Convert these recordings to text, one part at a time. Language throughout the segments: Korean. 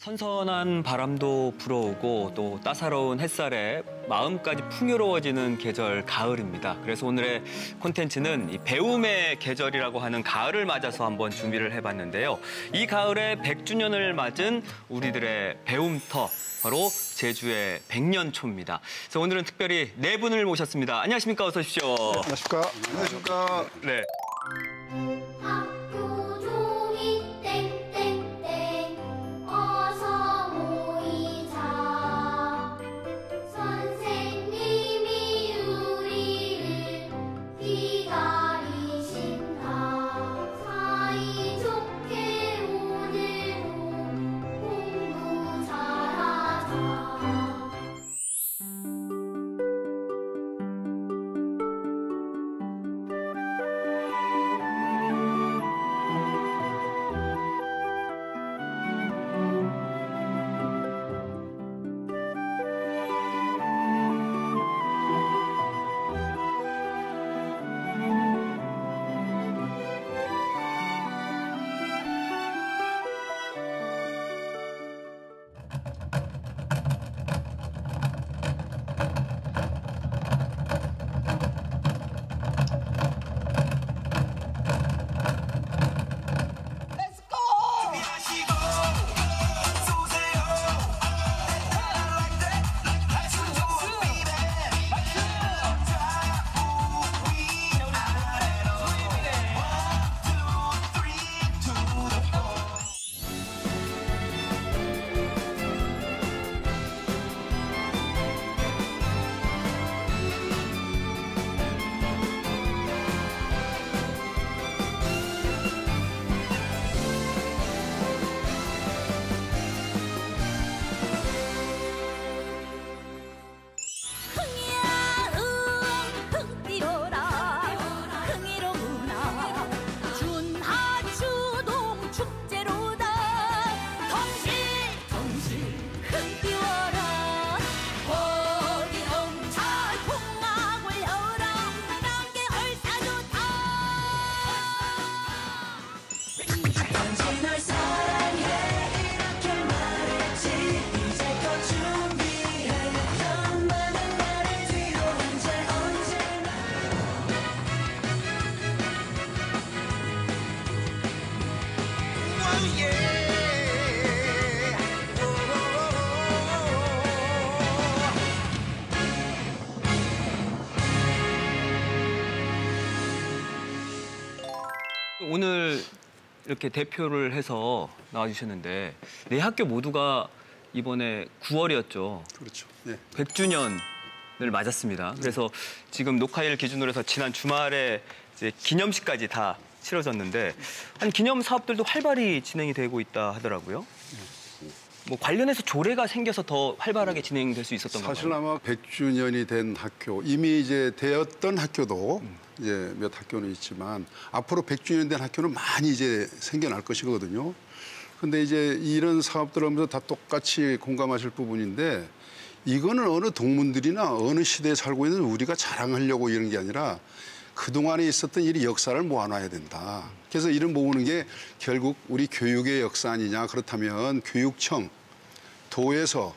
선선한 바람도 불어오고 또 따사로운 햇살에 마음까지 풍요로워지는 계절 가을입니다. 그래서 오늘의 콘텐츠는 이 배움의 계절이라고 하는 가을을 맞아서 한번 준비를 해봤는데요. 이 가을에 100주년을 맞은 우리들의 배움터, 바로 제주의 백년초입니다. 그래서 오늘은 특별히 네 분을 모셨습니다. 안녕하십니까? 어서 오십시오. 안녕하십니까? 안녕하십니까? 네. 학교 종이 땡땡땡 어서 모이자. 선생님이 우리를 기다리신다. 사이좋게 오늘도 공부 잘하자. 오늘 이렇게 대표를 해서 나와주셨는데 네 학교 모두가 이번에 9월이었죠. 그렇죠. 네. 100주년을 맞았습니다. 그래서 지금 녹화일 기준으로 해서 지난 주말에 이제 기념식까지 다 치러졌는데 한 기념 사업들도 활발히 진행이 되고 있다 하더라고요. 뭐 관련해서 조례가 생겨서 더 활발하게 진행될 수 있었던 건가요? 사실 아마 100주년이 된 학교, 이미 이제 되었던 학교도 이제 몇 학교는 있지만 앞으로 100주년 된 학교는 많이 이제 생겨날 것이거든요. 근데 이제 이런 사업들을 하면서 다 똑같이 공감하실 부분인데 이거는 어느 동문들이나 어느 시대에 살고 있는 우리가 자랑하려고 이런 게 아니라 그동안에 있었던 이 역사를 모아놔야 된다. 그래서 이런 모으는 게 결국 우리 교육의 역사 아니냐. 그렇다면 교육청, 도에서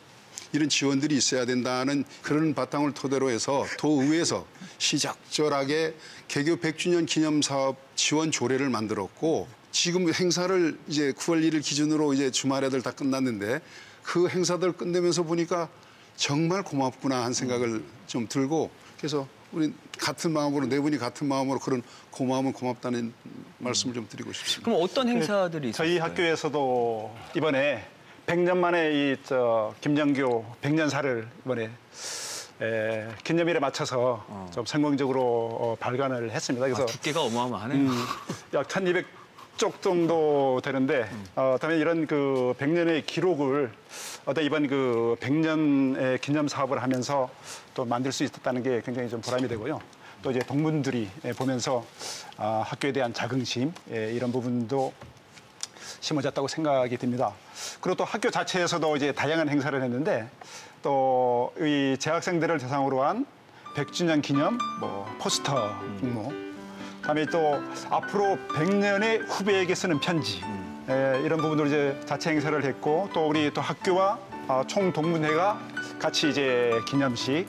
이런 지원들이 있어야 된다는 그런 바탕을 토대로 해서 도의회에서 시작절하게 개교 100주년 기념사업 지원 조례를 만들었고 지금 행사를 이제 9월 1일 기준으로 이제 주말에들 다 끝났는데 그 행사들 끝내면서 보니까 정말 고맙구나 한 생각을 좀 들고 그래서 우리 같은 마음으로 네 분이 같은 마음으로 그런 고마움은 고맙다는 말씀을 좀 드리고 싶습니다. 그럼 어떤 행사들이 있었어요? 저희 학교에서도 이번에 100년 만에 이 김정교 100년사를 이번에 기념일에 맞춰서 좀 성공적으로 발간을 했습니다. 그래서 두께가 어마어마하네요. 약 1200쪽 정도 되는데 다음에 이런 그 100년의 기록을 이번 그 100년의 기념 사업을 하면서 또 만들 수 있었다는 게 굉장히 좀 보람이 되고요. 또 이제 동문들이 보면서 학교에 대한 자긍심 이런 부분도 심어졌다고 생각이 듭니다. 그리고 또 학교 자체에서도 이제 다양한 행사를 했는데 또 이 재학생들을 대상으로 한 100주년 기념 포스터 공모, 그다음에 또 앞으로 100년의 후배에게 쓰는 편지 이런 부분으로 이제 자체 행사를 했고 또 우리 또 학교와 총동문회가 같이 이제 기념식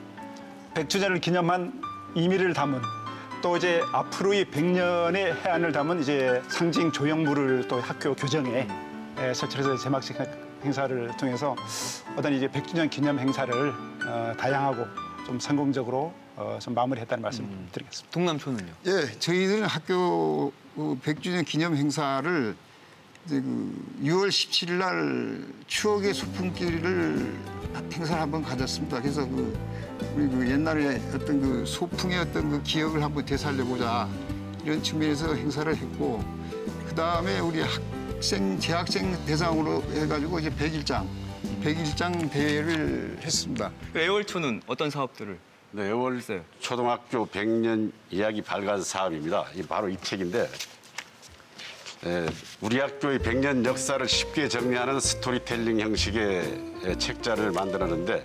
100주년을 기념한 의미를 담은 또 이제 앞으로의 100년의 해안을 담은 이제 상징 조형물을 또 학교 교정에 설치해서 제막식 행사를 통해서 어떤 이제 100주년 기념 행사를 다양하고 좀 성공적으로 좀 마무리했다는 말씀 드리겠습니다. 동남초는요? 예, 저희들은 학교 100주년 기념 행사를 이제 6월 17일 날 추억의 소풍길을 행사를 한번 가졌습니다. 그래서 우리 옛날에 어떤 소풍의 어떤 기억을 한번 되살려보자 이런 측면에서 행사를 했고 그 다음에 우리 재학생 대상으로 해가지고 이제 100일장 대회를 했습니다. 애월초는 어떤 사업들을? 네, 애월 초등학교 100년 이야기 발간 사업입니다. 이 바로 이 책인데 우리 학교의 100년 역사를 쉽게 정리하는 스토리텔링 형식의 책자를 만들었는데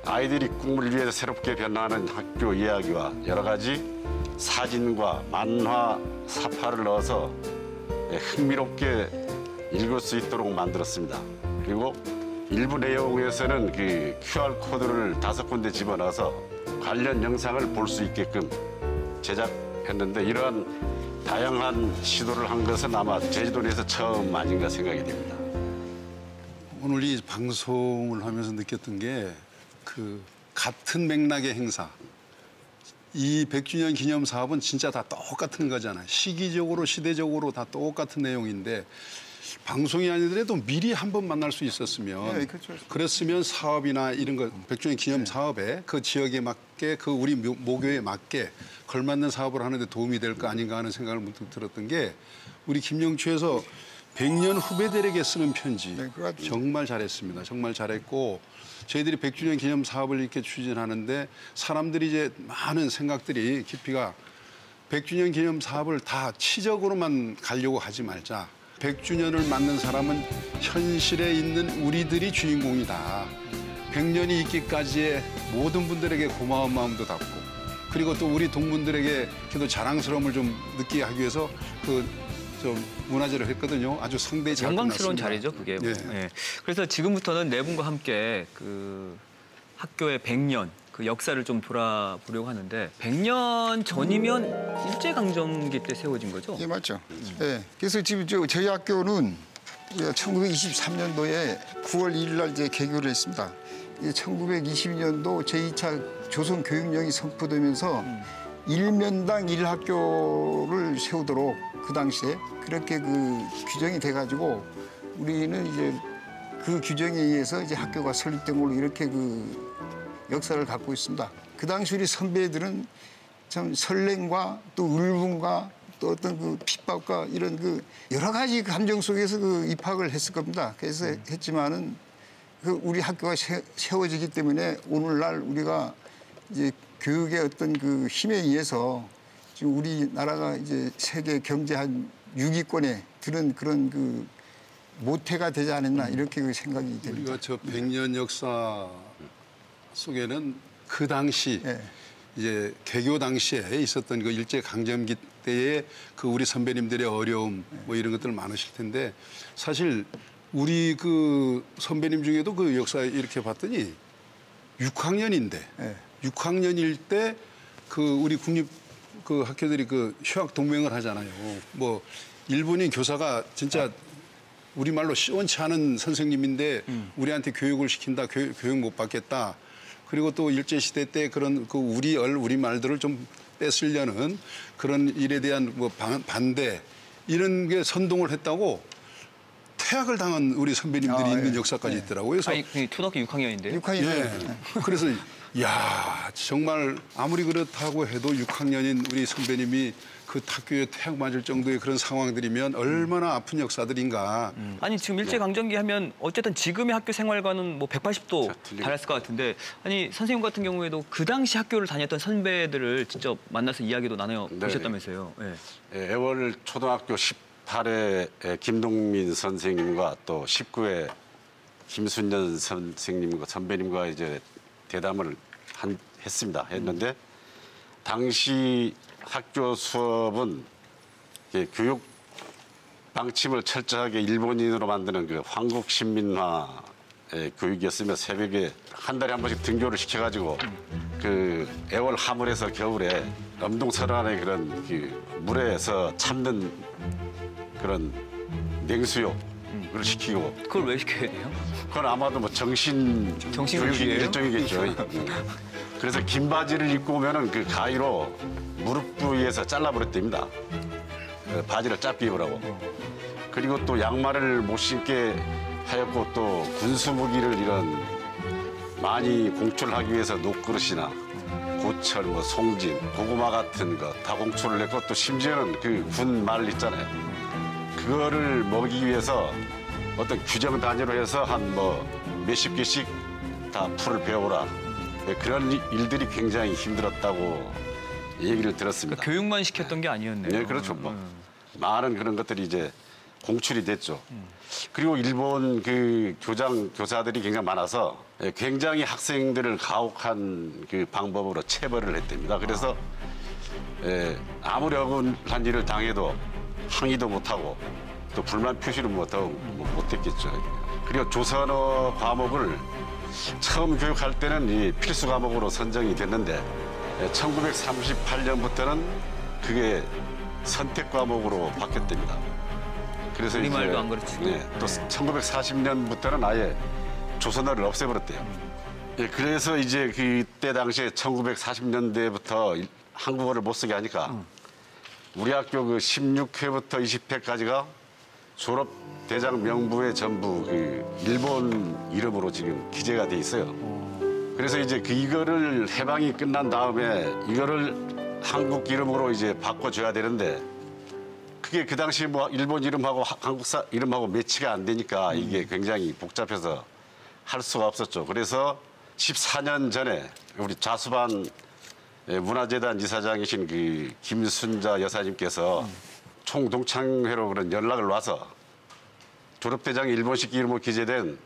아이들이 꿈을 위해서 새롭게 변화하는 학교 이야기와 여러 가지 사진과 만화, 사파를 넣어서 흥미롭게 읽을 수 있도록 만들었습니다. 그리고 일부 내용에서는 그 QR코드를 5군데 집어넣어서 관련 영상을 볼 수 있게끔 제작했는데 이러한 다양한 시도를 한 것은 아마 제주도 내에서 처음 아닌가 생각이 됩니다. 오늘 이 방송을 하면서 느꼈던 게 같은 맥락의 행사. 이 100주년 기념 사업은 진짜 다 똑같은 거잖아요. 시기적으로 시대적으로 다 똑같은 내용인데 방송이 아니더라도 미리 한번 만날 수 있었으면 네, 그렇죠. 그랬으면 사업이나 이런 거 100주년 기념 사업에 그 지역에 맞게 그 우리 모교에 맞게 걸맞는 사업을 하는데 도움이 될 거 아닌가 하는 생각을 문득 들었던 게 우리 김영추에서 100년 후배들에게 쓰는 편지 네, 정말 잘했습니다. 정말 잘했고 저희들이 100주년 기념 사업을 이렇게 추진하는데 사람들이 이제 많은 생각들이 깊이가 100주년 기념 사업을 다 치적으로만 가려고 하지 말자. 100주년을 맞는 사람은 현실에 있는 우리들이 주인공이다. 100년이 있기까지의 모든 분들에게 고마운 마음도 담고 그리고 또 우리 동문들에게 그래도 자랑스러움을 좀 느끼게 하기 위해서 좀 문화제를 했거든요. 아주 상당히 잘 영광스러운 끝났습니다. 자리죠, 그게. 예. 예. 그래서 지금부터는 네 분과 함께 학교의 100년 그 역사를 좀 돌아보려고 하는데 100년 전이면 일제강점기 때 세워진 거죠? 예, 맞죠. 예. 그래서 지금 저희 학교는 1923년도에 9월 1일 날 이제 개교를 했습니다. 1920년도 제2차 조선교육령이 선포되면서 1면당 1학교를 세우도록 그 당시에 그렇게 규정이 돼가지고 우리는 이제 그 규정에 의해서 이제 학교가 설립된 걸로 이렇게 역사를 갖고 있습니다. 그 당시 우리 선배들은 참 설렘과 또 울분과 또 어떤 핍박과 이런 여러 가지 감정 속에서 입학을 했을 겁니다. 그래서 했지만은 우리 학교가 세워지기 때문에 오늘날 우리가 이제 교육의 어떤 힘에 의해서 지금 우리나라가 이제 세계 경제 한 6위권에 드는 그런 모태가 되지 않았나 이렇게 생각이 됩니다. 우리가 저 100년 역사 속에는 그 당시 이제 개교 당시에 있었던 일제 강점기 때의 우리 선배님들의 어려움 뭐 이런 것들 많으실 텐데 사실 우리 선배님 중에도 역사 이렇게 봤더니 6학년인데 6학년일 때 우리 국립 학교들이 휴학 동맹을 하잖아요. 뭐 일본인 교사가 진짜 우리말로 시원치 않은 선생님인데 우리한테 교육을 시킨다, 교육 못 받겠다. 그리고 또 일제시대 때 그런 우리말들을 좀 뺏으려는 그런 일에 대한 반대 이런 게 선동을 했다고 퇴학을 당한 우리 선배님들이 있는 역사까지 있더라고요. 그래서 초등학교 6학년인데요? 6학년. 예. 그래서 정말 아무리 그렇다고 해도 6학년인 우리 선배님이 학교에 퇴학 맞을 정도의 그런 상황들이면 얼마나 아픈 역사들인가. 아니 지금 일제강점기 하면 어쨌든 지금의 학교 생활과는 180도 달랐을 것 같은데 아니 선생님 같은 경우에도 그 당시 학교를 다녔던 선배들을 직접 만나서 이야기도 나눠 보셨다면서요? 네. 애월 초등학교 18회 김동민 선생님과 또 19회 김순년 선생님과 선배님과 이제 대담을 했습니다. 당시 학교 수업은 교육 방침을 철저하게 일본인으로 만드는 그 황국 신민화 교육이었으며 새벽에 한 달에 한 번씩 등교를 시켜가지고 그 애월 하물에서 겨울에 엄동설안의 그런 그 물에서 참는 그런 냉수욕을 시키고 그걸 왜 시켜야 돼요? 그건 아마도 뭐 정신 교육의 교육이에요? 일종이겠죠. 그래서 긴 바지를 입고 오면은 그 가위로 무릎 부위에서 잘라버렸답니다. 그 바지를 짧게 입으라고. 그리고 또 양말을 못 신게 하였고 또 군수 무기를 이런 많이 공출하기 위해서 녹그릇이나 고철, 뭐 송진, 고구마 같은 거 다 공출을 했고 또 심지어는 그 군 말 있잖아요. 그거를 먹이기 위해서 어떤 규정 단위로 해서 한 뭐 몇십 개씩 다 풀을 배워라. 그런 일들이 굉장히 힘들었다고 얘기를 들었습니다. 그러니까 교육만 시켰던 게 아니었네요. 네, 그렇죠. 뭐. 많은 그런 것들이 이제 공출이 됐죠. 그리고 일본 그 교사들이 굉장히 많아서 굉장히 학생들을 가혹한 그 방법으로 체벌을 했답니다. 그래서 아무리 억울한 일을 당해도 항의도 못하고 또 불만 표시를 못했겠죠. 그리고 조선어 과목을 처음 교육할 때는 이 필수 과목으로 선정이 됐는데 1938년부터는 그게 선택 과목으로 바뀌었답니다. 그래서 우리말도 안 가르치고. 네, 또 1940년부터는 아예 조선어를 없애버렸대요. 예, 그래서 이제 그때 당시에 1940년대부터 한국어를 못 쓰게 하니까 우리 학교 그 16회부터 20회까지가 졸업 대장 명부에 전부 그 일본 이름으로 지금 기재가 돼 있어요. 그래서 이제 이거를 해방이 끝난 다음에 이거를 한국 이름으로 이제 바꿔줘야 되는데 그게 그 당시 뭐 일본 이름하고 한국사 이름하고 매치가 안 되니까 이게 굉장히 복잡해서 할 수가 없었죠. 그래서 14년 전에 우리 좌수반 문화재단 이사장이신 그 김순자 여사님께서 총동창회로 그런 연락을 와서 졸업대장 일본식 이름으로 기재된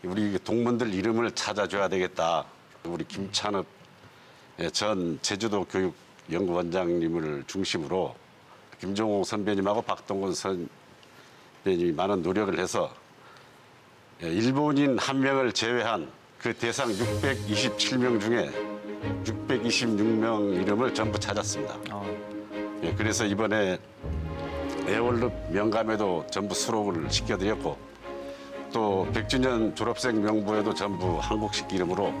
우리 동문들 이름을 찾아줘야 되겠다. 우리 김찬업 전 제주도 교육연구원장님을 중심으로 김종호 선배님하고 박동근 선배님이 많은 노력을 해서 일본인 한 명을 제외한 그 대상 627명 중에 626명 이름을 전부 찾았습니다. 그래서 이번에 애월읍 명감에도 전부 수록을 시켜드렸고 또 100주년 졸업생 명부에도 전부 한국식 이름으로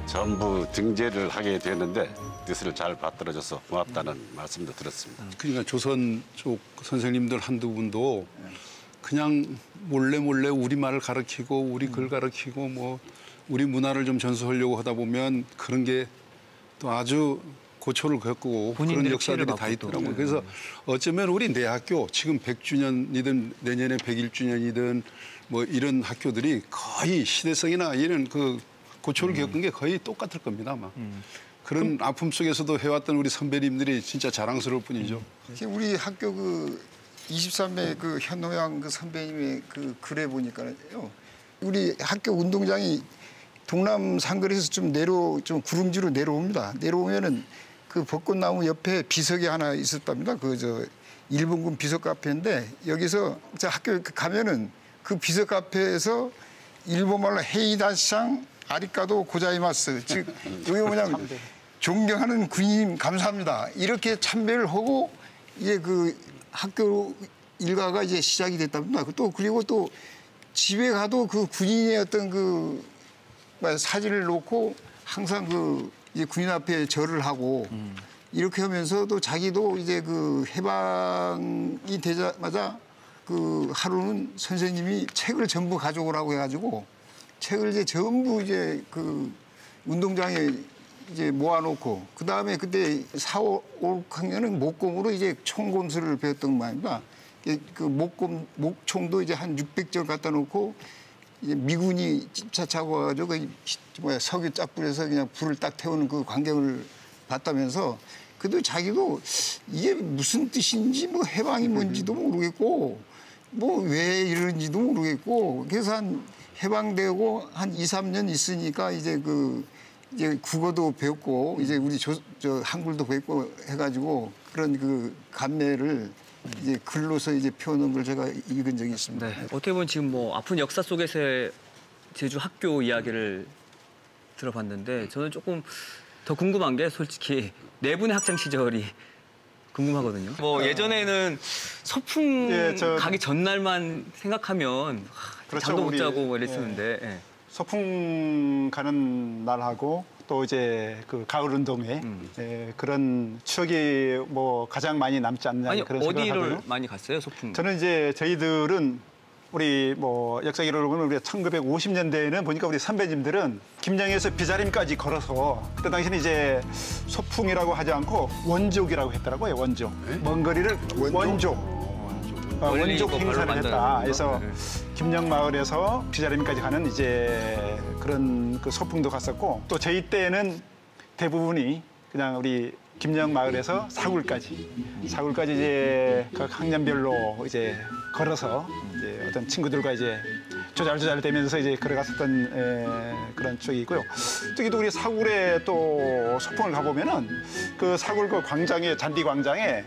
전부 등재를 하게 됐는데 뜻을 잘 받들어줘서 고맙다는 말씀도 들었습니다. 그러니까 조선 쪽 선생님들 한두 분도 그냥 몰래 우리말을 가르치고 우리 글 가르치고 뭐 우리 문화를 좀 전수하려고 하다 보면 그런 게 또 아주 고초를 겪고 그런 역사들이 다 있더라고요. 그래서 어쩌면 우리 내 학교 지금 100주년이든 내년에 101주년이든 뭐 이런 학교들이 거의 시대성이나 이런 그 고초를 겪은 게 거의 똑같을 겁니다 아마. 그런 아픔 속에서도 해왔던 우리 선배님들이 진짜 자랑스러울 뿐이죠. 우리 학교 그 23회 그 현호양 그 선배님의 그 글에 보니까요. 우리 학교 운동장이 동남 상거리에서 좀 구릉지로 내려옵니다. 내려오면은 그 벚꽃나무 옆에 비석이 하나 있었답니다. 그 일본군 비석 카페인데 여기서 학교 가면은 그 비석 카페에서 일본말로 헤이다시상 아리까도 고자이마스 즉 여기 그냥 존경하는 군인님 감사합니다. 이렇게 참배를 하고 이제 그 학교 일과가 이제 시작이 됐답니다. 또 그리고 또 집에 가도 그 군인의 어떤 그 사진을 놓고 항상 그 이제 군인 앞에 절을 하고 이렇게 하면서도 자기도 이제 그 해방이 되자마자 그 하루는 선생님이 책을 전부 가져오라고 해가지고 책을 이제 전부 이제 그 운동장에 이제 모아놓고 그 다음에 그때 4, 5, 6학년은 목공으로 이제 총검술을 배웠던 모양입니다. 그 목총도 이제 한 600절 갖다 놓고 이제 미군이 찝차차고 와가지고 석유 짝 뿌려서 그냥 불을 딱 태우는 그 광경을 봤다면서 그래도 자기도 이게 무슨 뜻인지 뭐 해방이 뭔지도 모르겠고 뭐 왜 이러는지도 모르겠고 그래서 한 해방되고 한 2, 3년 있으니까 이제 이제 국어도 배웠고 이제 우리 한글도 배웠고 해가지고 그런 그 감매를 이제 글로서 이제 표현한 걸 제가 읽은 적이 있습니다. 네. 어떻게 보면 지금 뭐 아픈 역사 속에서의 제주 학교 이야기를 들어봤는데 저는 조금 더 궁금한 게 솔직히 네 분의 학창 시절이 궁금하거든요. 뭐 예전에는 소풍 예, 가기 전날만 생각하면 그렇죠, 잠도 못 우리, 자고 뭐 이랬었는데. 예. 소풍 가는 날하고 또 이제 그 가을 운동회 그런 추억이 뭐 가장 많이 남지 않나 아니 그런 생각을 어디를 하고요. 많이 갔어요 소풍? 저는 이제 저희들은 우리 뭐 역사 기록을 보면 우리가 1950년대에는 보니까 우리 선배님들은 김양에서 비자림까지 걸어서 그때 당시는 이제 소풍이라고 하지 않고 원족이라고 했더라고요. 원족. 먼 거리를 원족. 원리 원족 이거 행사를 발로 했다. 만드는 그래서 거? 네. 김영마을에서 비자림까지 가는 이제 그런 그 소풍도 갔었고 또 저희 때는 대부분이 그냥 우리 김영마을에서 사굴까지 이제 각 학년별로 이제 걸어서 이제 어떤 친구들과 이제 조잘조잘 되면서 이제 걸어갔었던 그런 쪽이 있고요. 저기도 우리 사굴에 또 소풍을 가보면은 그 사굴 그 광장에 잔디 광장에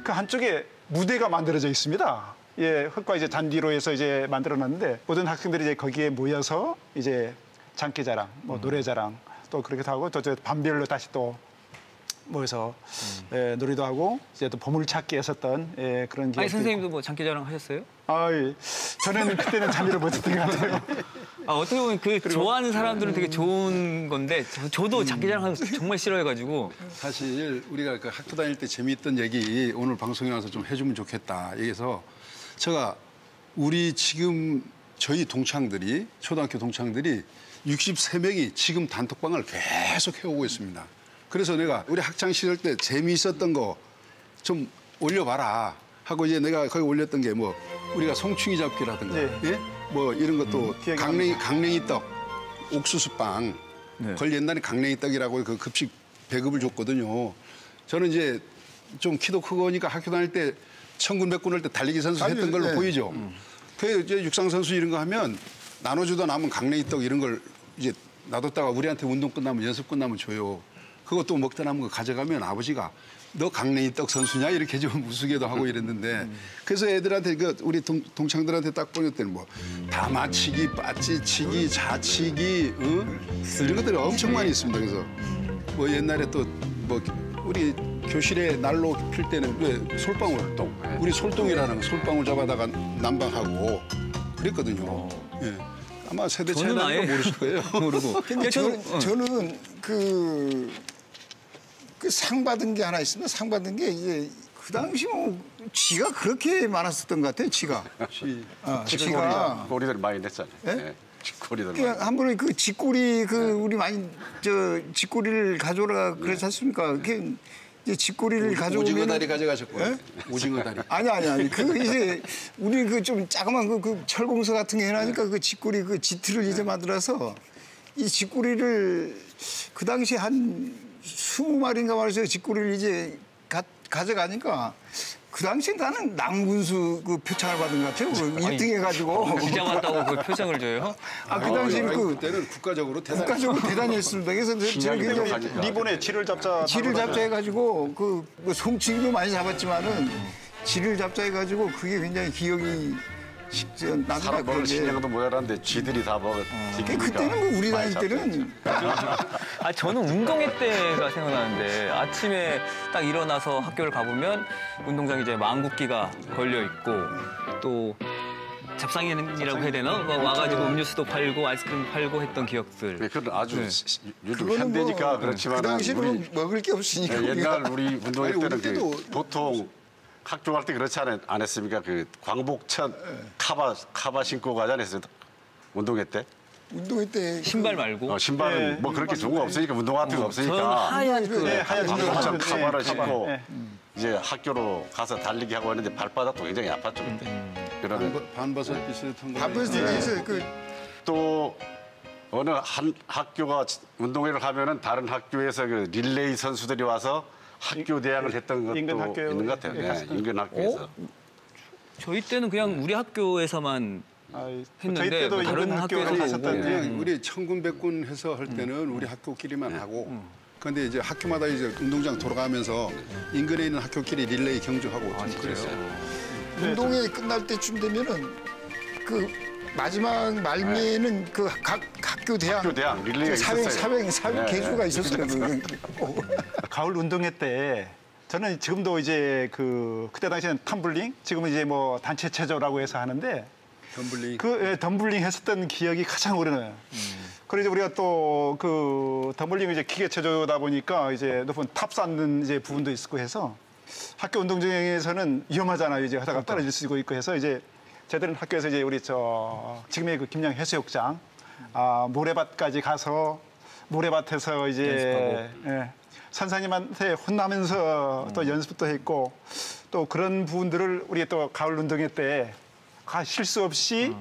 그 한쪽에 무대가 만들어져 있습니다. 예, 흙과 이제 잔디로 해서 이제 만들어놨는데 모든 학생들이 이제 거기에 모여서 이제 장기자랑, 뭐 노래자랑 또 그렇게 하고 또 저 반별로 다시 또 모여서 놀이도 하고 이제 또 보물찾기 했었던 그런 기억도 아니 선생님도 있고. 뭐 장기자랑 하셨어요? 아이, 저는 그때는 잠이를 못했던 것 같아요. 어떻게 보면 그 좋아하는 사람들은 되게 좋은 건데 저도 장기자랑 하는 거 정말 싫어해가지고 사실 우리가 그 학교 다닐 때 재미있던 얘기 오늘 방송에 와서 좀 해주면 좋겠다. 그래서 제가 우리 지금 저희 동창들이 초등학교 동창들이 63명이 지금 단톡방을 계속 해오고 있습니다. 그래서 내가 우리 학창 시절 때 재미있었던 거 좀 올려봐라 하고 이제 내가 거기 올렸던 게 뭐 우리가 송충이 잡기라든가 네. 예? 뭐 이런 것도 기억이 강냉이 떡, 옥수수빵 네. 그걸 옛날에 강냉이 떡이라고 그 급식 배급을 줬거든요. 저는 이제 좀 키도 크고니까 학교 다닐 때 천군 백군 할 때 달리기 선수 했던 걸로 네. 보이죠. 그 이제 육상 선수 이런 거 하면 나눠주다 남은 강냉이 떡 이런 걸 이제 놔뒀다가 우리한테 운동 끝나면 연습 끝나면 줘요. 그것도 먹다 남은 거 가져가면 아버지가 너 강냉이 떡 선수냐 이렇게 좀 우스개도 하고 이랬는데 그래서 애들한테 그 우리 동창들한테 딱 보냈더니 뭐 다마치기, 빠찌치기, 자치기 이런 것들이 엄청 많이 있습니다. 그래서 뭐 옛날에 또 뭐 우리 교실에 난로 필 때는 왜 솔방울 우리 솔동이라는 거 솔방울 잡아다가 난방하고 그랬거든요. 예. 아마 세대 차이 저는 나는 아예 거 모르실 거예요. 모르고. 근데 저는 그 상 받은 게 하나 있습니다. 상 받은 게 이제 그 당시 뭐 쥐가 그렇게 많았었던 것 같아요. 쥐가. 쥐가. 꼬리들 많이 냈잖아요. 예? 네. 꼬리들 많이. 그냥 한 번에 그 쥐꼬리 그 우리 많이 저 쥐꼬리를 가져오라 그러지 않습니까? 그게 이제 쥐꼬리를 가져오면 오징어 다리 가져가셨고요. 예? 오징어 다리. 아니. 그 이제 우리 그 좀 자그만 그 철공서 같은 게 해놔니까 그 쥐꼬리 그 지트를 이제 만들어서 이 쥐꼬리를 그 당시 한 20마리인가 말이죠. 쥐꼬리를 이제 가져가니까 그 당시에 나는 남군수 그 표창을 받은 것 같아요. 1등 해가지고. 기자 왔다고 그 표정을 줘요? 그 당시 그때는 국가적으로 국가적으로 대단히 했습니다. 그래서 저는 굉장히 리본에 쥐를 잡자. 쥐를 잡자 해가지고 그 송충이도 많이 잡았지만은 쥐를 잡자 해가지고 그게 굉장히 기억이 납니다. 사람 먹을 그런데 식량도 모자란데 쥐들이 다 먹어. 그때는 뭐 우리 다닐 때는 저는 운동회 때가 생각나는데 아침에 딱 일어나서 학교를 가보면 운동장에 이제 망국기가 걸려 있고 또 잡상인이라고 해야 되나? 와가지고 음료수도 팔고 아이스크림 팔고 했던 기억들. 네, 그건 아주 요즘 그거는 현대니까 뭐 그렇지만 그 당시는 먹을 게 없으니까 우리가. 옛날 우리 운동회 아니, 때는 우리 때도 그 보통 학교 갈 때 그렇지 안 했습니까? 그 광복천 카바 신고 가지 않았어요? 운동회 때? 운동회 때 신발 말고. 신발은 뭐 그렇게 좋은 거 없으니까 운동 같은 거 저는 없으니까 하얀 그 하얀 광복천 카바를 신고 예. 이제 학교로 가서 달리기 하고 했는데 발바닥도 굉장히 아팠죠 그때. 그러면 반버섯 비슷한 거. 바쁘스에서 그 또 어느 한 학교가 운동회를 하면은 다른 학교에서 그 릴레이 선수들이 와서 학교 대항을 했던 것도 인근 학교에 있는 것 같아요. 네, 인근 학교에서. 저희 때는 그냥 우리 학교에서만 했는데 저희 때도 뭐 다른 인근 학교를 학교에서 하셨던 그냥 우리 천군 백군 해서 할 때는 우리 학교끼리만 하고 근데 이제 학교마다 이제 운동장 돌아가면서 인근에 있는 학교끼리 릴레이 경주하고 좀 그랬어요. 운동회 끝날 때쯤 되면은 그 마지막 말미에는 그 각 학교 대항 릴레이가 있었어요. 사백 개주가 있었어요. 가을 운동회 때 저는 지금도 이제 그때 당시에는 텀블링, 지금은 이제 뭐 단체 체조라고 해서 하는데 덤블링. 덤블링 했었던 기억이 가장 오래나요. 그래서 우리가 또 그 덤블링이 이제 기계 체조다 보니까 이제 높은 탑 쌓는 이제 부분도 있고 해서 학교 운동장에서는 위험하잖아요. 이제 하다가 떨어질 수 있고 해서 이제 저희들은 학교에서 이제 우리 지금의 그 김양 해수욕장 모래밭까지 가서 모래밭에서 이제 선생님한테 혼나면서 또 연습도 했고 또 그런 부분들을 우리 또 가을 운동회 때 실수 없이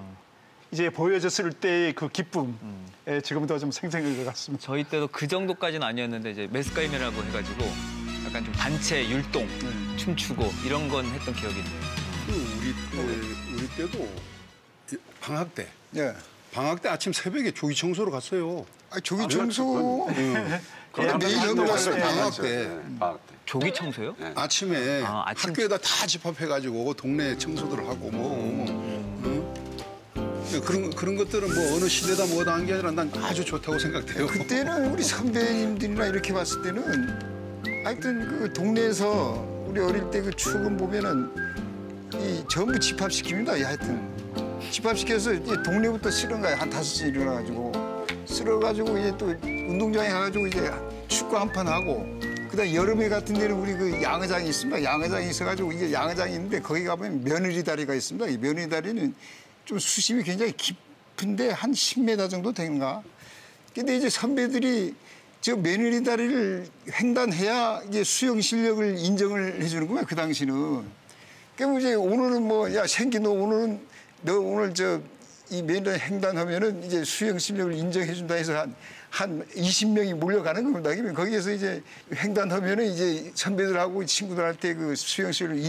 이제 보여줬을 때의 그 기쁨 지금도 좀 생생할 것 같습니다. 저희 때도 그 정도까지는 아니었는데 이제 메스가임이라고 해가지고 약간 좀 단체 율동, 춤추고 이런 건 했던 기억이 있네요. 우리 때도 방학 때. 예. 방학 때 아침 새벽에 조기 청소로 갔어요. 조기 청소. 매일 연구 갔어요. 방학 때. 방학 때. 조기 청소요? 아침에 아침 학교에다 다 집합해가지고 동네 청소들 하고 그런 것들은 뭐 어느 시대다 뭐다 한 게 아니라 난 아주 좋다고 생각돼요. 그때는 우리 선배님들이나 이렇게 봤을 때는 하여튼 그 동네에서 우리 어릴 때 그 추억을 보면은 이 전부 집합시킵니다. 하여튼 집합시켜서 이제 동네부터 쓸은 거예요. 한 5시 일어나가지고 쓸어가지고 이제 또 운동장에 가가지고 이제 축구 한 판 하고 그다음 여름에 같은 데는 우리 그 양어장이 있습니다. 양어장이 있어가지고 이게 양어장이 있는데 거기 가보면 며느리 다리가 있습니다. 이 며느리 다리는 좀 수심이 굉장히 깊은데 한 10m 정도 되는가. 근데 이제 선배들이 저 며느리 다리를 횡단해야 이제 수영 실력을 인정을 해주는 거예요. 그 당시는. 그럼 이제 오늘은 뭐 야 생기 너 오늘은 너 오늘 이 며느리 횡단하면은 이제 수영 실력을 인정해준다 해서 한 20명이 몰려가는 겁니다. 그러면 거기에서 이제 횡단하면은 이제 선배들하고 친구들한테 그 수영 실력을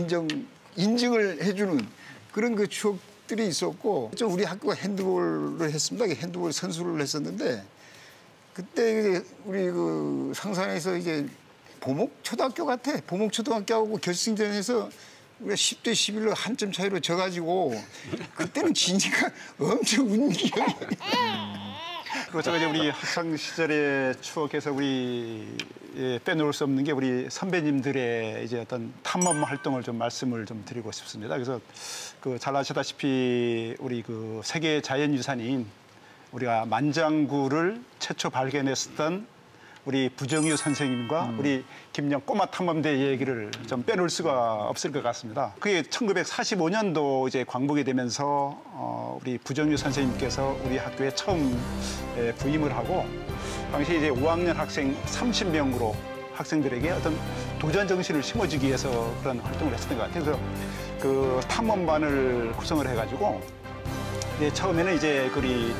인증을 해주는 그런 그 추억들이 있었고, 우리 학교가 핸드볼을 했습니다. 핸드볼 선수를 했었는데 그때 우리 그 상산에서 이제 보목초등학교 같아. 보목초등학교하고 결승전에서 우리가 10대 11로 한 점 차이로 져가지고 그때는 지니까 엄청 운기가. 그리고 제가 이제 우리 학창 시절의 추억에서 우리 빼놓을 수 없는 게 우리 선배님들의 이제 어떤 탐험 활동을 좀 말씀을 좀 드리고 싶습니다. 그래서 그 잘 아시다시피 우리 그 세계 자연유산인 우리가 만장굴을 최초 발견했었던 우리 부정유 선생님과 우리 김영 꼬마 탐험대 얘기를 좀 빼놓을 수가 없을 것 같습니다. 그게 1945년도 이제 광복이 되면서 우리 부정유 선생님께서 우리 학교에 처음 부임을 하고 당시 이제 5학년 학생 30명으로 학생들에게 어떤 도전 정신을 심어주기 위해서 그런 활동을 했었던 것 같아요. 그래서 그 탐험반을 구성을 해가지고 이제 처음에는 이제 우리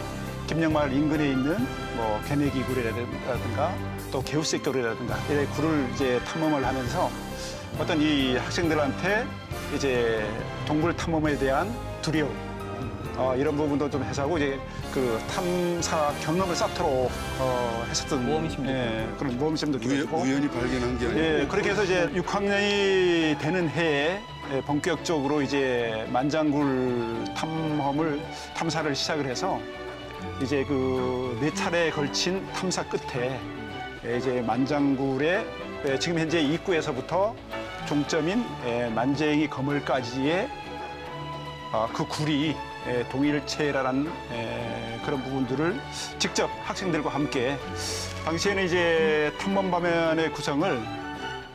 김영마을 인근에 있는 뭐 개내기굴이라든가 또 개우새굴이라든가 이런 굴을 이제 탐험을 하면서 어떤 이 학생들한테 이제 동물 탐험에 대한 두려움 이런 부분도 좀 해소하고 이제 그 탐사 경험을 쌓도록 했었던 모험심도 그런 모험심도 기울이고 우연히 발견한 게 아니고 그렇게 해서 이제 6학년이 되는 해에 본격적으로 이제 만장굴 탐사를 시작을 해서 이제 그 4차례에 걸친 탐사 끝에 이제 만장굴의 지금 현재 입구에서부터 종점인 만쟁이 거물까지의 그 굴이 동일체라는 그런 부분들을 직접 학생들과 함께 당시에는 이제 탐험반의 구성을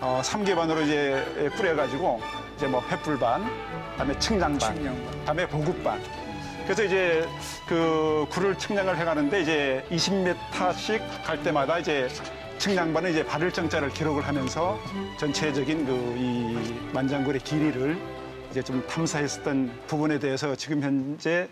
3개반으로 이제 꾸려가지고 이제 뭐 횃불반, 그다음에 측량반, 그다음에 보급반. 그래서 이제 그 굴을 측량을 해가는데 이제 20m씩 갈 때마다 이제 측량반은 이제 발을 정자를 기록을 하면서 전체적인 그 이 만장굴의 길이를 이제 좀 탐사했었던 부분에 대해서 지금 현재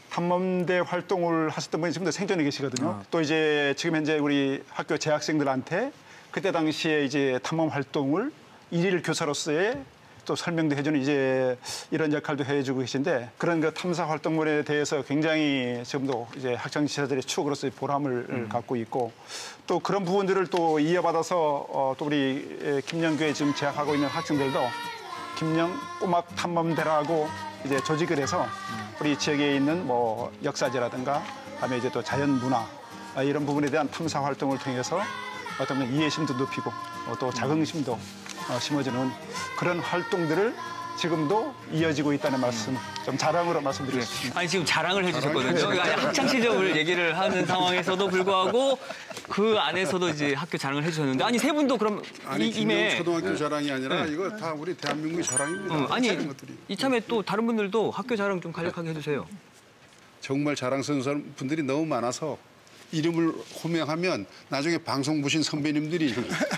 탐험대 활동을 하셨던 분이 지금도 생존해 계시거든요. 또 이제 지금 현재 우리 학교 재학생들한테 그때 당시에 이제 탐험 활동을 일일 교사로서의 또 또 설명도 해주는 이제 이런 역할도 해주고 계신데 그런 그 탐사 활동물에 대해서 굉장히 지금도 이제 학창 시절의 추억으로서의 보람을 갖고 있고 또 그런 부분들을 또 이어받아서 또 우리 김영교에 지금 재학하고 있는 학생들도 김영 꼬막 탐험대라고 이제 조직을 해서 우리 지역에 있는 뭐 역사지라든가 그다음에 이제 또 자연 문화 이런 부분에 대한 탐사 활동을 통해서 어떤 면 이해심도 높이고 또 자긍심도 심어주는 그런 활동들을 지금도 이어지고 있다는 말씀 좀 자랑으로 말씀드리겠습니다. 아니 지금 자랑을 해주셨거든요. 학창 시절을 얘기를 하는 상황에서도 불구하고 그 안에서도 이제 학교 자랑을 해주셨는데 아니 세 분도 그럼 아니 이메 초등학교 자랑이 아니라 이거 다 우리 대한민국의 자랑입니다. 아니 이런 것들이. 이참에 또 다른 분들도 학교 자랑 좀 간략하게 해주세요. 정말 자랑스러운 분들이 너무 많아서 이름을 호명하면 나중에 방송 보신 선배님들이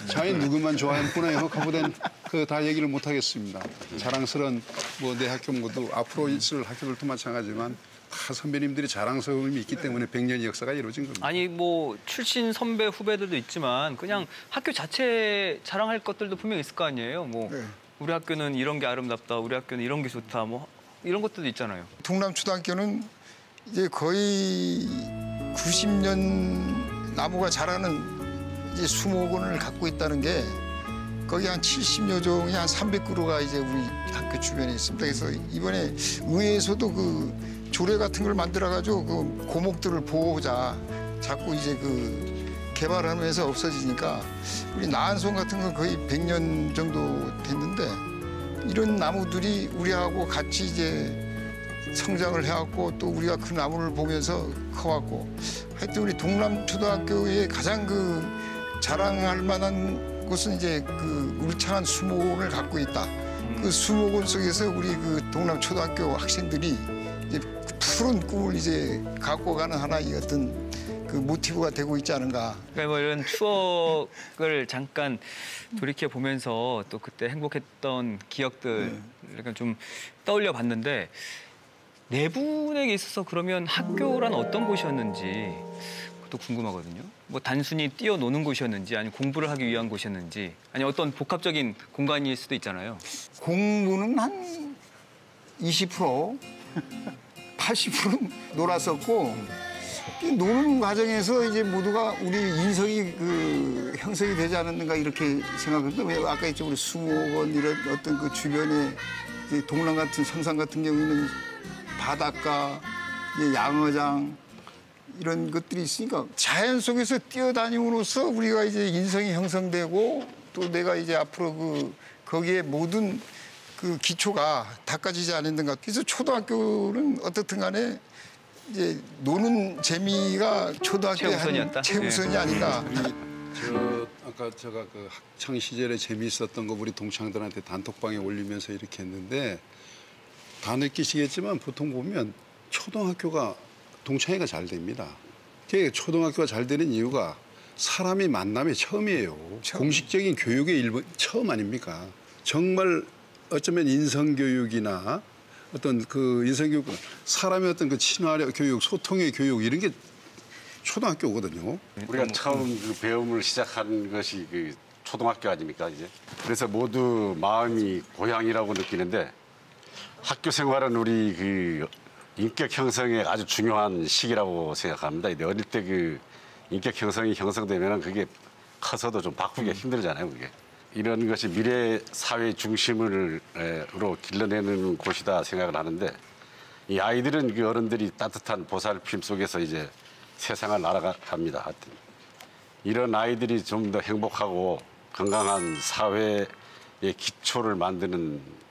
자기 누구만 좋아했구나 하고는 다 얘기를 못 하겠습니다. 자랑스러운 뭐 내 학교 모두 앞으로 있을 학교들도 마찬가지지만 다 선배님들이 자랑스러움이 있기 때문에 100년의 역사가 이루어진 겁니다. 아니 뭐 출신 선배 후배들도 있지만 그냥 학교 자체 자랑할 것들도 분명히 있을 거 아니에요. 뭐 네. 우리 학교는 이런 게 아름답다. 우리 학교는 이런 게 좋다. 뭐 이런 것들도 있잖아요. 동남초등학교는 이제 거의 90년 나무가 자라는 이제 수목원을 갖고 있다는 게 거기 한 70여 종이 한 300그루가 이제 우리 학교 주변에 있습니다. 그래서 이번에 의회에서도 그 조례 같은 걸 만들어가지고 그 고목들을 보호하자 자꾸 이제 그 개발하면서 없어지니까 우리 나한송 같은 건 거의 100년 정도 됐는데 이런 나무들이 우리하고 같이 이제 성장을 해왔고 또 우리가 그 나무를 보면서 커왔고 하여튼 우리 동남초등학교의 가장 그 자랑할 만한 곳은 이제 그 울창한 수목원을 갖고 있다. 그 수목원 속에서 우리 그 동남초등학교 학생들이 이제 푸른 꿈을 이제 갖고 가는 하나의 어떤 그 모티브가 되고 있지 않은가. 그러니까 뭐 이런 추억을 잠깐 돌이켜 보면서 또 그때 행복했던 기억들 약간 좀 떠올려 봤는데. 네 분에게 있어서 그러면 학교란 어떤 곳이었는지 그것도 궁금하거든요. 뭐 단순히 뛰어노는 곳이었는지 아니면 공부를 하기 위한 곳이었는지 아니 어떤 복합적인 공간일 수도 있잖아요. 공부는 한 20%, 80%는 놀았었고 이 노는 과정에서 이제 모두가 우리 인성이 그 형성이 되지 않았는가 이렇게 생각합니다. 왜 아까 했죠 우리 수목원 이런 어떤 그 주변에 이제 동남 같은 성산 같은 경우에는 바닷가, 양어장 이런 것들이 있으니까 자연 속에서 뛰어다님으로써 우리가 이제 인성이 형성되고 또 내가 이제 앞으로 그 거기에 모든 그 기초가 닦아지지 않았는가. 그래서 초등학교는 어떻든 간에 이제 노는 재미가 초등학교의 최우선이었다? 최우선이 아닌가. 아까 제가 그 학창 시절에 재미있었던 거 우리 동창들한테 단톡방에 올리면서 이렇게 했는데 다 느끼시겠지만 보통 보면 초등학교가 동창회가 잘 됩니다. 초등학교가 잘 되는 이유가 사람이 만남이 처음이에요. 공식적인 교육의 일본 처음 아닙니까? 정말 어쩌면 인성교육이나 어떤 그 인성교육, 사람의 어떤 그 친화 교육, 소통의 교육 이런 게 초등학교거든요. 우리가 처음 그 배움을 시작한 것이 그 초등학교 아닙니까 이제. 그래서 모두 마음이 고향이라고 느끼는데 학교 생활은 우리 그 인격 형성에 아주 중요한 시기라고 생각합니다. 어릴 때 그 인격 형성이 형성되면 그게 커서도 좀 바꾸기가 힘들잖아요, 그게. 이런 것이 미래 사회 중심으로 길러내는 곳이다 생각을 하는데 이 아이들은 그 어른들이 따뜻한 보살핌 속에서 이제 세상을 날아갑니다. 하여튼 이런 아이들이 좀 더 행복하고 건강한 사회의 기초를 만드는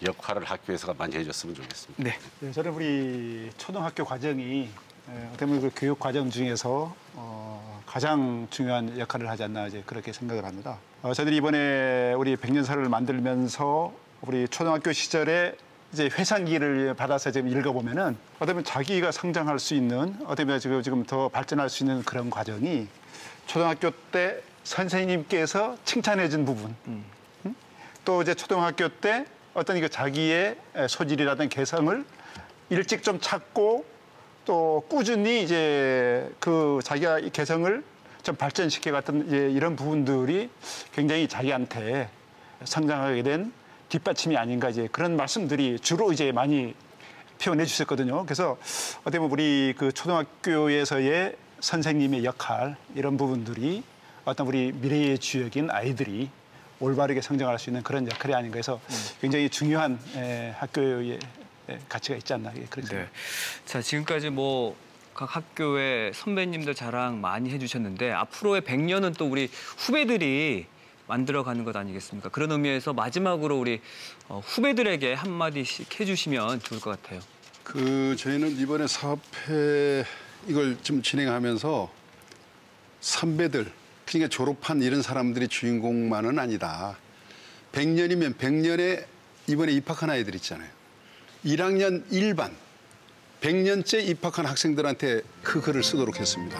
역할을 학교에서 많이 해줬으면 좋겠습니다. 네. 저는 우리 초등학교 과정이 어떻게 보면 그 교육 과정 중에서 가장 중요한 역할을 하지 않나 이제 그렇게 생각을 합니다. 저희들이 이번에 우리 백년사를 만들면서 우리 초등학교 시절에 이제 회상기를 받아서 지금 읽어보면은 어떻게 보면 자기가 성장할 수 있는 어떻게 보면 지금 더 발전할 수 있는 그런 과정이 초등학교 때 선생님께서 칭찬해준 부분, 또 이제 초등학교 때 어떤 이거 자기의 소질이라든 개성을 일찍 좀 찾고 또 꾸준히 이제 그 자기가 이 개성을 좀 발전시켜 갔던 이제 이런 부분들이 굉장히 자기한테 성장하게 된 뒷받침이 아닌가 이제 그런 말씀들이 주로 이제 많이 표현해 주셨거든요. 그래서 어떻게 보면 우리 그 초등학교에서의 선생님의 역할 이런 부분들이 어떤 우리 미래의 주역인 아이들이 올바르게 성장할 수 있는 그런 역할이 아닌가 해서 굉장히 중요한 학교의 가치가 있지 않나 그런 생각. 네. 자, 지금까지 뭐 각 학교의 선배님들 자랑 많이 해주셨는데 앞으로의 100년은 또 우리 후배들이 만들어가는 것 아니겠습니까? 그런 의미에서 마지막으로 우리 후배들에게 한마디씩 해주시면 좋을 것 같아요. 저희는 이번에 사업회 이걸 좀 진행하면서 선배들, 그러니까 졸업한 이런 사람들이 주인공만은 아니다. 100년이면 100년에 이번에 입학한 아이들 있잖아요. 1학년 1반, 100년째 입학한 학생들한테 그 글을 쓰도록 했습니다.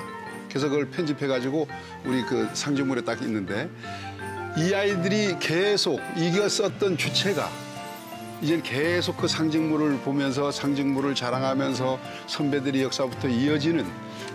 그래서 그걸 편집해가지고 우리 그 상징물에 딱 있는데 이 아이들이 계속 이가 썼던 주체가 이제 계속 그 상징물을 보면서 상징물을 자랑하면서 선배들의 역사부터 이어지는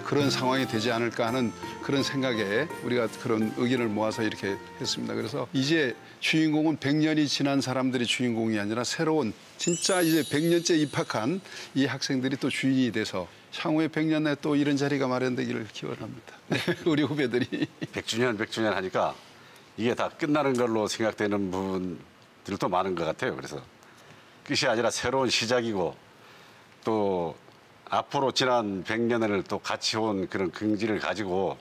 그런 상황이 되지 않을까 하는 그런 생각에 우리가 그런 의견을 모아서 이렇게 했습니다. 그래서 이제 주인공은 100년이 지난 사람들이 주인공이 아니라 새로운 진짜 이제 100년째 입학한 이 학생들이 또 주인이 돼서 향후에 100년 내에 또 이런 자리가 마련되기를 기원합니다. 네, 우리 후배들이. 100주년 하니까 이게 다 끝나는 걸로 생각되는 부분들도 많은 것 같아요. 그래서 끝이 아니라 새로운 시작이고 또 앞으로 지난 100년을 또 같이 온 그런 긍지를 가지고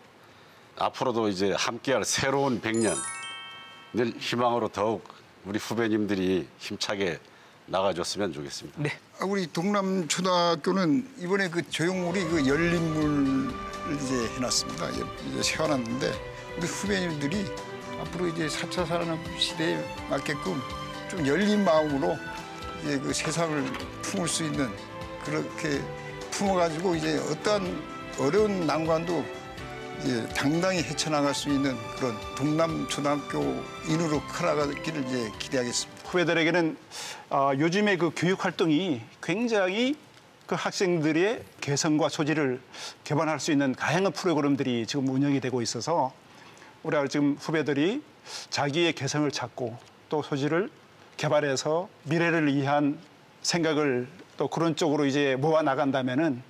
앞으로도 이제 함께할 새로운 100년 늘 희망으로 더욱 우리 후배님들이 힘차게 나가줬으면 좋겠습니다. 네. 우리 동남초등학교는 이번에 그 조형물이 그 열린물을 이제 해놨습니다. 이제 세워놨는데 우리 후배님들이 앞으로 이제 4차 산업 시대에 맞게끔 좀 열린 마음으로 이제 그 세상을 품을 수 있는 그렇게 품어가지고 이제 어떠한 어려운 난관도 이제 당당히 헤쳐나갈 수 있는 그런 동남초등학교인으로 커나가기를 이제 기대하겠습니다. 후배들에게는 요즘의 그 교육 활동이 굉장히 그 학생들의 개성과 소질을 개발할 수 있는 다양한 프로그램들이 지금 운영이 되고 있어서 우리가 지금 후배들이 자기의 개성을 찾고 또 소질을 개발해서 미래를 위한 생각을 또 그런 쪽으로 이제 모아 나간다면은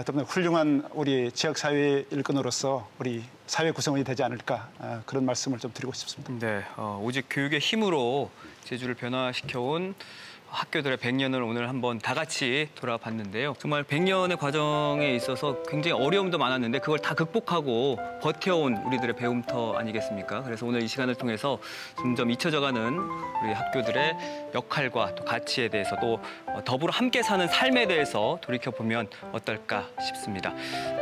좀 훌륭한 우리 지역 사회 일꾼으로서 우리 사회 구성원이 되지 않을까 그런 말씀을 좀 드리고 싶습니다. 네, 오직 교육의 힘으로 제주를 변화시켜온 학교들의 100년을 오늘 한번 다 같이 돌아봤는데요. 정말 100년의 과정에 있어서 굉장히 어려움도 많았는데 그걸 다 극복하고 버텨온 우리들의 배움터 아니겠습니까? 그래서 오늘 이 시간을 통해서 점점 잊혀져가는 우리 학교들의 역할과 또 가치에 대해서 또 더불어 함께 사는 삶에 대해서 돌이켜보면 어떨까 싶습니다.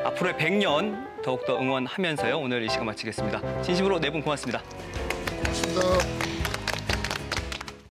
앞으로의 100년 더욱더 응원하면서요. 오늘 이 시간 마치겠습니다. 진심으로 네 분 고맙습니다. 고맙습니다.